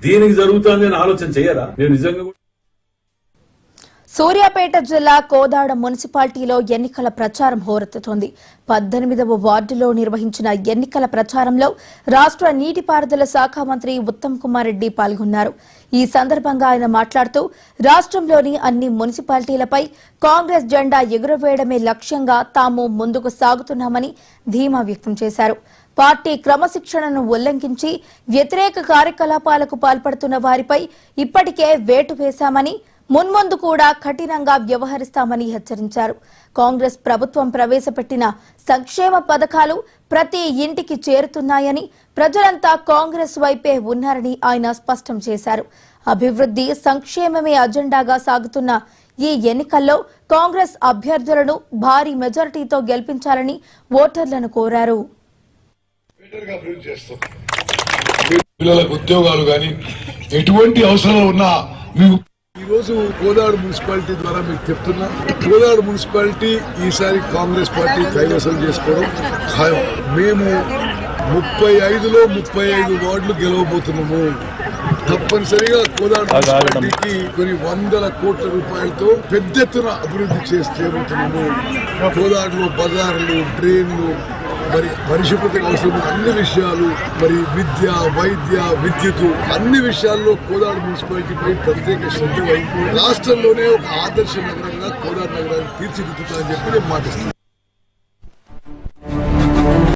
దీనికి జరుగుతుంది అని ఆలోచన చేయరా? నేను నిజంగా సూర్యాపేట జిల్లా కోదాడ మున్సిపాలిటీలో ఎన్నికల ప్రచారం హోరెత్తుతోంది. 18వ వార్డులో నిర్వహించిన ఎన్నికల ప్రచారంలో రాష్ట్ర నీటిపారుదల శాఖ మంత్రి ఉత్తమ్ కుమార్ రెడ్డి పాల్గొన్నారు. ఈ సందర్భంగా ఆయన మాట్లాడుతూ రాష్ట్రంలోని అన్ని మున్సిపాలిటీలపై కాంగ్రెస్ జెండా ఎగురవేయడమే లక్ష్యంగా తాము ముందుకు సాగుతున్నామని ధీమా వ్యక్తం చేశారు. పార్టీ క్రమశిక్షణను ఉల్లంఘించి వ్యతిరేక కార్యకలాపాలకు పాల్పడుతున్న వారిపై ఇప్పటికే వేటు వేశామని, మున్ముందు కూడా కఠినంగా వ్యవహరిస్తామని హెచ్చరించారు. కాంగ్రెస్ ప్రభుత్వం ప్రవేశపెట్టిన సంక్షేమ పథకాలు ప్రతి ఇంటికి చేరుతున్నాయని, ప్రజలంతా కాంగ్రెస్ వైపే ఉన్నారని ఆయన స్పష్టం చేశారు. అభివృద్ధి సంక్షేమమే అజెండాగా సాగుతున్న ఈ ఎన్నికల్లో కాంగ్రెస్ అభ్యర్థులను భారీ మెజారిటీతో గెలిపించాలని ఓటర్లను కోరారు. ఉద్యోగాలు గాని ఎటువంటి అవసరాలు ఉన్నా ఈ రోజు కోదాడ మున్సిపాలిటీ ద్వారా మీకు చెప్తున్నా, కోదాడ మున్సిపాలిటీ ఈసారి కాంగ్రెస్ పార్టీ కైవసం చేసుకోవడం ఖాయం. మేము 35లో 35 వార్డులు గెలవబోతున్నాము. తప్పనిసరిగా కోదాడ మున్సిపాలిటీకి కొన్ని 100 కోట్ల రూపాయలతో పెద్ద ఎత్తున అభివృద్ధి చేయబోతున్నాము. కోదాడలో బజార్లు, డ్రైన్లు, మరి పరిశుభ్రతకు అవసరమైన అన్ని విషయాలు, మరి విద్య, వైద్య, విద్యుత్ అన్ని విషయాల్లో కోదాడ మున్సిపాలిటీపై ప్రత్యేక శ్రద్ధ వహించి రాష్ట్రంలోనే ఒక ఆదర్శ నగరంగా కోదాడ నగరాన్ని తీర్చిదిద్దుతామని చెప్పి నేను మాటిస్తున్నాను.